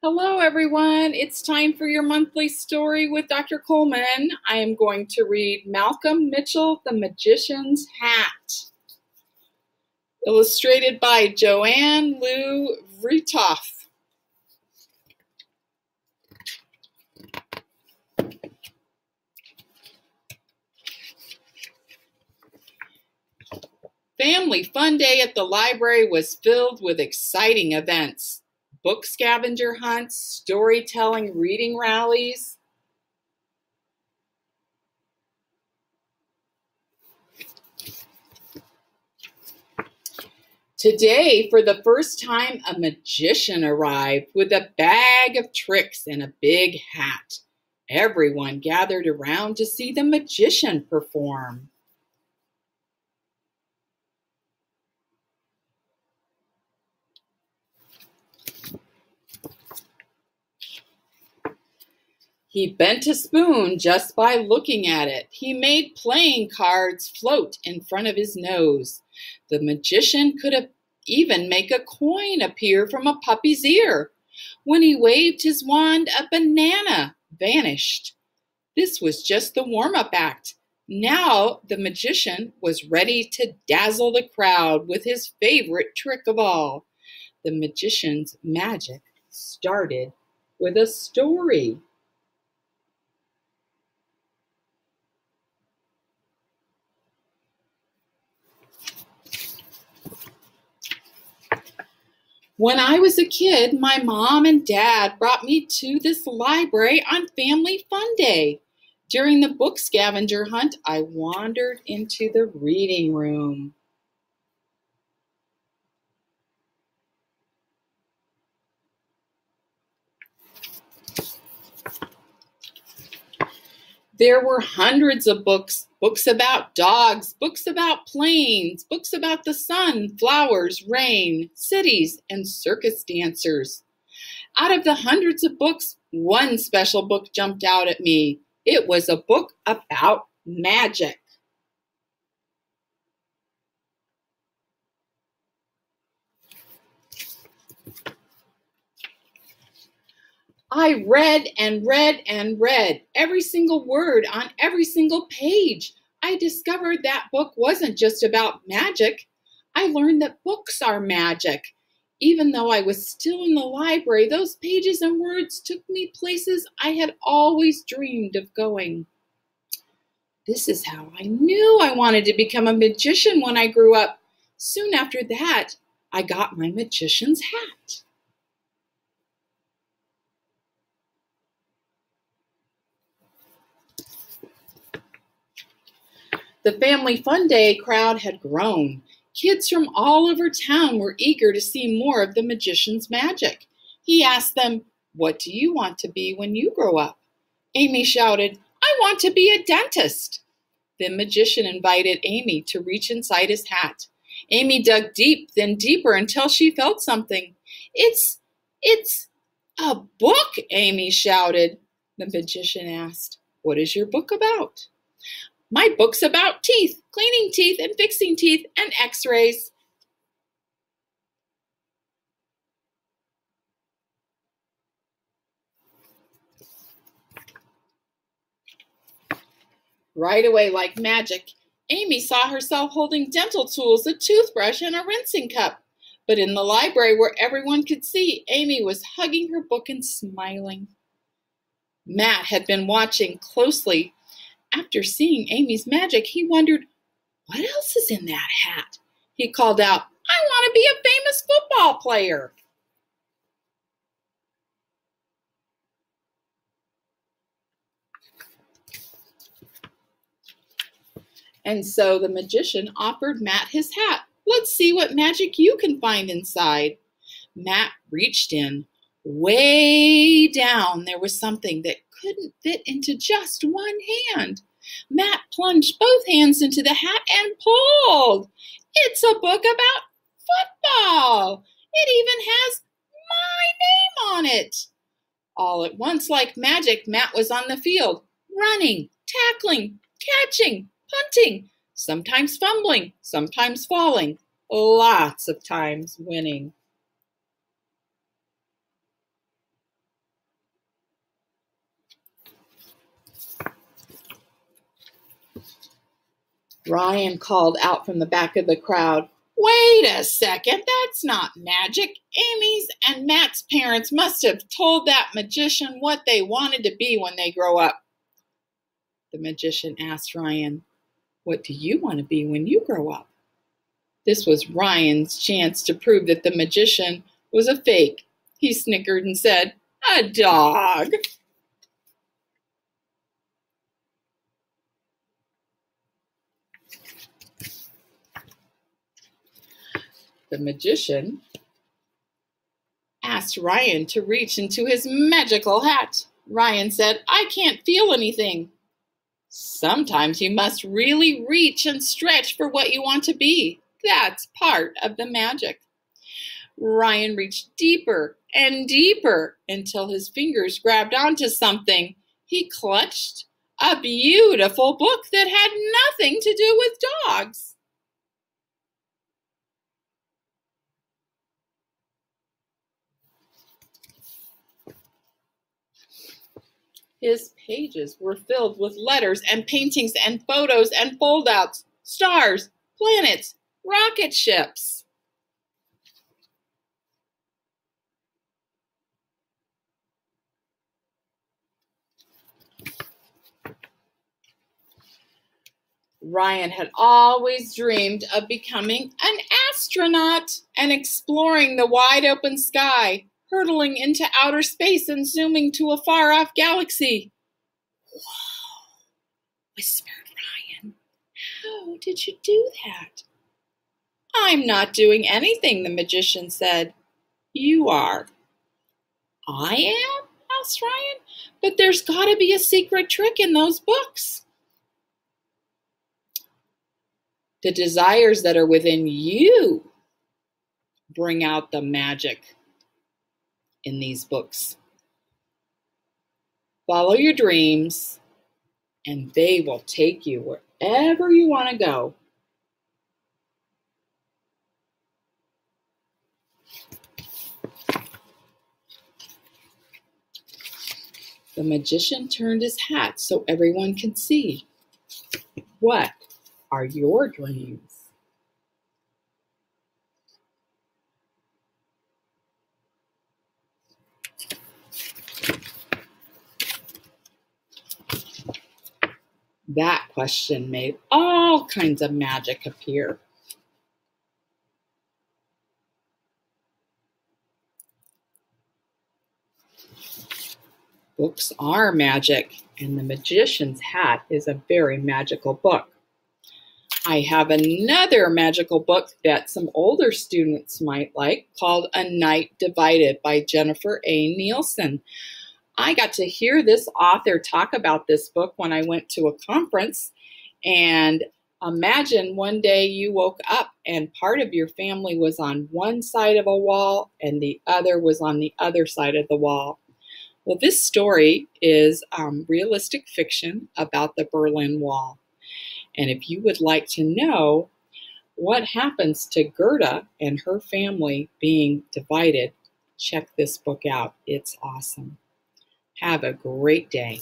Hello, everyone. It's time for your monthly story with Dr. Coleman. I am going to read Malcolm Mitchell, The Magician's Hat, illustrated by Joanne Lou Vritoff. Family Fun Day at the library was filled with exciting events. Book scavenger hunts, storytelling, reading rallies. Today, for the first time, a magician arrived with a bag of tricks and a big hat. Everyone gathered around to see the magician perform. He bent a spoon just by looking at it. He made playing cards float in front of his nose. The magician could even make a coin appear from a puppy's ear. When he waved his wand, a banana vanished. This was just the warm-up act. Now the magician was ready to dazzle the crowd with his favorite trick of all. The magician's magic started with a story. When I was a kid, my mom and dad brought me to this library on Family Fun Day. During the book scavenger hunt, I wandered into the reading room. There were hundreds of books about dogs, books about planes, books about the sun, flowers, rain, cities, and circus dancers. Out of the hundreds of books, one special book jumped out at me. It was a book about magic. I read and read and read every single word on every single page. I discovered that book wasn't just about magic. I learned that books are magic. Even though I was still in the library, those pages and words took me places I had always dreamed of going. This is how I knew I wanted to become a magician when I grew up. Soon after that, I got my magician's hat. The Family Fun Day crowd had grown. Kids from all over town were eager to see more of the magician's magic. He asked them, "What do you want to be when you grow up?" Amy shouted, "I want to be a dentist." The magician invited Amy to reach inside his hat. Amy dug deep, then deeper until she felt something. It's a book," Amy shouted. The magician asked, "What is your book about?" "My book's about teeth, cleaning teeth and fixing teeth and x-rays." Right away, like magic, Amy saw herself holding dental tools, a toothbrush, and a rinsing cup. But in the library where everyone could see, Amy was hugging her book and smiling. Matt had been watching closely. After seeing Amy's magic, he wondered, what else is in that hat? He called out, "I want to be a famous football player." And so the magician offered Matt his hat. "Let's see what magic you can find inside." Matt reached in. Way down there was something that couldn't fit into just one hand. Matt plunged both hands into the hat and pulled. It's a book about football. It even has my name on it. All at once, like magic, Matt was on the field, running, tackling, catching, punting, sometimes fumbling, sometimes falling, lots of times winning. Ryan called out from the back of the crowd, "Wait a second, that's not magic. Amy's and Matt's parents must have told that magician what they wanted to be when they grow up." The magician asked Ryan, "What do you want to be when you grow up?" This was Ryan's chance to prove that the magician was a fake. He snickered and said, "A dog." The magician asked Ryan to reach into his magical hat. Ryan said, "I can't feel anything." "Sometimes you must really reach and stretch for what you want to be. That's part of the magic." Ryan reached deeper and deeper until his fingers grabbed onto something. He clutched a beautiful book that had nothing to do with dogs. His pages were filled with letters and paintings and photos and foldouts, stars, planets, rocket ships. Ryan had always dreamed of becoming an astronaut and exploring the wide open sky, hurtling into outer space and zooming to a far-off galaxy. "Whoa," whispered Ryan. "How did you do that?" "I'm not doing anything," the magician said. "You are." "I am?" asked Ryan. "But there's got to be a secret trick in those books." "The desires that are within you bring out the magic in these books. Follow your dreams, and they will take you wherever you want to go." The magician turned his hat so everyone could see. "What are your dreams?" That question made all kinds of magic appear. Books are magic, and the magician's hat is a very magical book. I have another magical book that some older students might like called A Night Divided by Jennifer A. Nielsen. I got to hear this author talk about this book when I went to a conference, and imagine one day you woke up and part of your family was on one side of a wall and the other was on the other side of the wall. Well, this story is realistic fiction about the Berlin Wall. And if you would like to know what happens to Gerda and her family being divided, check this book out. It's awesome. Have a great day.